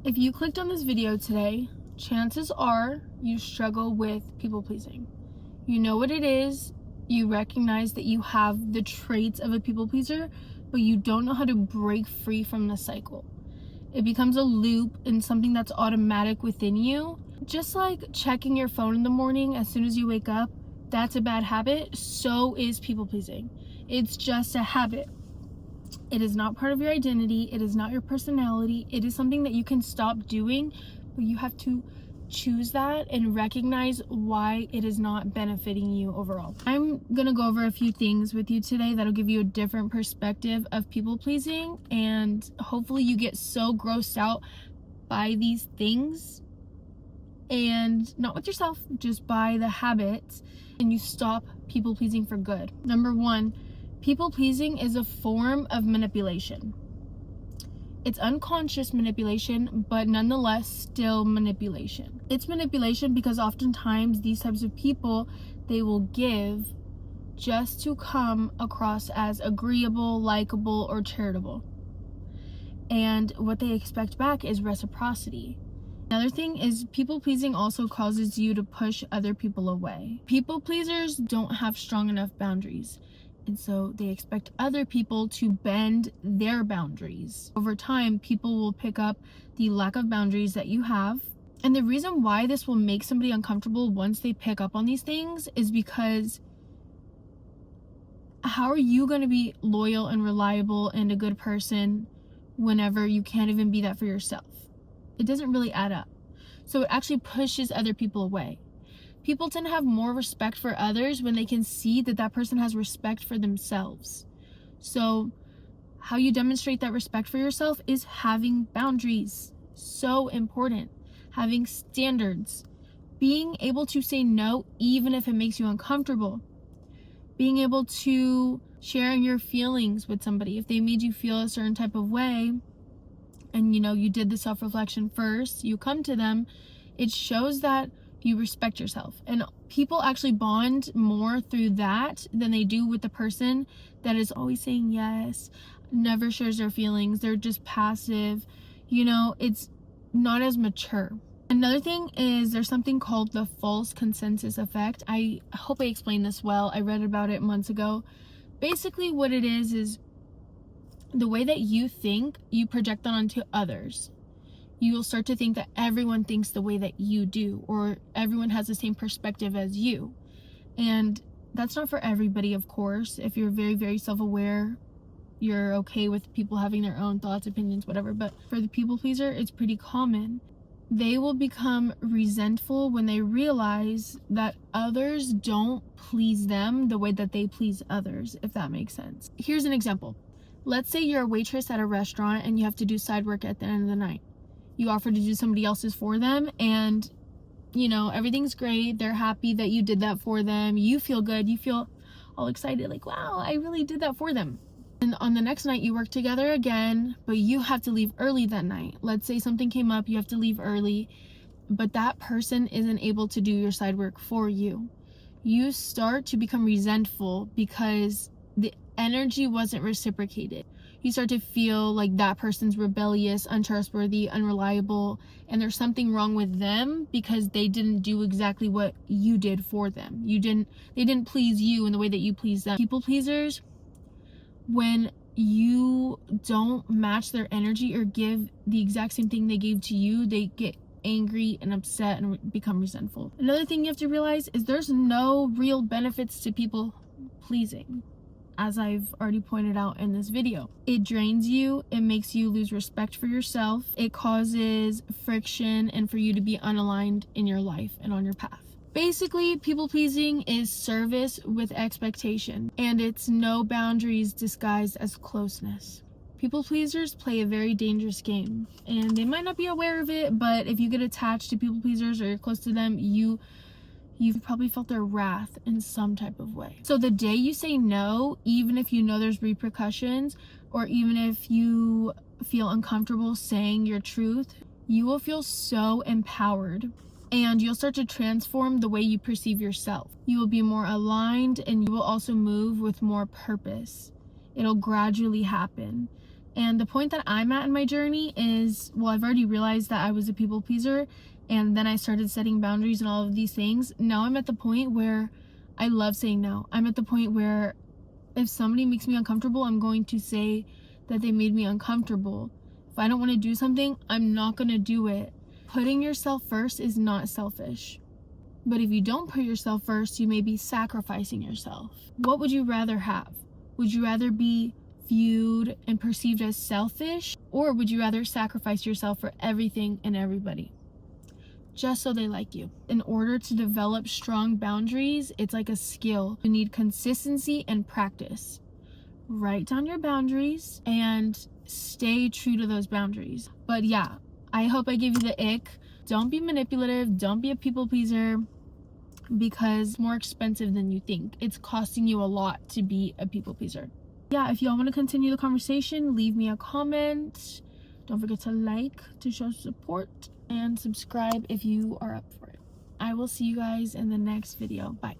If you clicked on this video today, chances are you struggle with people pleasing. You know what it is, you recognize that you have the traits of a people pleaser, but you don't know how to break free from the cycle. It becomes a loop and something that's automatic within you. Just like checking your phone in the morning as soon as you wake up, that's a bad habit. So is people pleasing. It's just a habit. It is not part of your identity. It is not your personality. It is something that you can stop doing, but you have to choose that and recognize why it is not benefiting you overall. I'm gonna go over a few things with you today that'll give you a different perspective of people pleasing, and hopefully you get so grossed out by these things, and not with yourself, just by the habits, and you stop people pleasing for good. Number one, people pleasing is a form of manipulation. It's unconscious manipulation, but nonetheless still manipulation. It's manipulation because oftentimes these types of people, they will give just to come across as agreeable, likable, or charitable. And what they expect back is reciprocity. Another thing is people pleasing also causes you to push other people away. People pleasers don't have strong enough boundaries. And so they expect other people to bend their boundaries. Over time, people will pick up the lack of boundaries that you have. And the reason why this will make somebody uncomfortable once they pick up on these things is because how are you going to be loyal and reliable and a good person whenever you can't even be that for yourself? It doesn't really add up. So it actually pushes other people away. People tend to have more respect for others when they can see that that person has respect for themselves. So how you demonstrate that respect for yourself is having boundaries. So important. Having standards. Being able to say no even if it makes you uncomfortable. Being able to share your feelings with somebody. If they made you feel a certain type of way, and you did the self-reflection first, you come to them, it shows that you respect yourself. And people actually bond more through that than they do with the person that is always saying yes, never shares their feelings, they're just passive. It's not as mature. Another thing is there's something called the false consensus effect. I hope I explained this well. I read about it months ago. Basically what it is the way that you think, you project that onto others. You will start to think that everyone thinks the way that you do, or everyone has the same perspective as you. And that's not for everybody, of course. If you're very, very self-aware, you're okay with people having their own thoughts, opinions, whatever. But for the people pleaser, it's pretty common. They will become resentful when they realize that others don't please them the way that they please others, if that makes sense. Here's an example. Let's say you're a waitress at a restaurant and you have to do side work at the end of the night. You offer to do somebody else's for them, and everything's great. They're happy that you did that for them. You feel good. You feel all excited, like, wow, I really did that for them. And on the next night you work together again, but you have to leave early that night. Let's say something came up, you have to leave early, but that person isn't able to do your side work for you. You start to become resentful because the energy wasn't reciprocated. You start to feel like that person's rebellious, untrustworthy, unreliable, and there's something wrong with them because they didn't do exactly what you did for them. They didn't please you in the way that you please them. People pleasers, when you don't match their energy or give the exact same thing they gave to you, they get angry and upset and become resentful. Another thing you have to realize is there's no real benefits to people pleasing. As I've already pointed out in this video, it drains you, it makes you lose respect for yourself, it causes friction and for you to be unaligned in your life and on your path. Basically, people pleasing is service with expectation, and it's no boundaries disguised as closeness. People pleasers play a very dangerous game, and they might not be aware of it, but if you get attached to people pleasers or you're close to them, you've probably felt their wrath in some type of way. So the day you say no, even if you know there's repercussions, or even if you feel uncomfortable saying your truth, you will feel so empowered, and you'll start to transform the way you perceive yourself. You will be more aligned, and you will also move with more purpose. It'll gradually happen. And the point that I'm at in my journey is, well, I've already realized that I was a people pleaser, and then I started setting boundaries and all of these things. Now I'm at the point where I love saying no. I'm at the point where if somebody makes me uncomfortable, I'm going to say that they made me uncomfortable. If I don't want to do something, I'm not going to do it. Putting yourself first is not selfish. But if you don't put yourself first, you may be sacrificing yourself. What would you rather have? Would you rather be viewed and perceived as selfish, or would you rather sacrifice yourself for everything and everybody just so they like you? In order to develop strong boundaries, it's like a skill. You need consistency and practice. Write down your boundaries and stay true to those boundaries. But yeah, I hope I gave you the ick. Don't be manipulative, don't be a people pleaser, because it's more expensive than you think. It's costing you a lot to be a people pleaser. Yeah, if y'all want to continue the conversation, leave me a comment. Don't forget to like to show support, and subscribe if you are up for it. I will see you guys in the next video. Bye.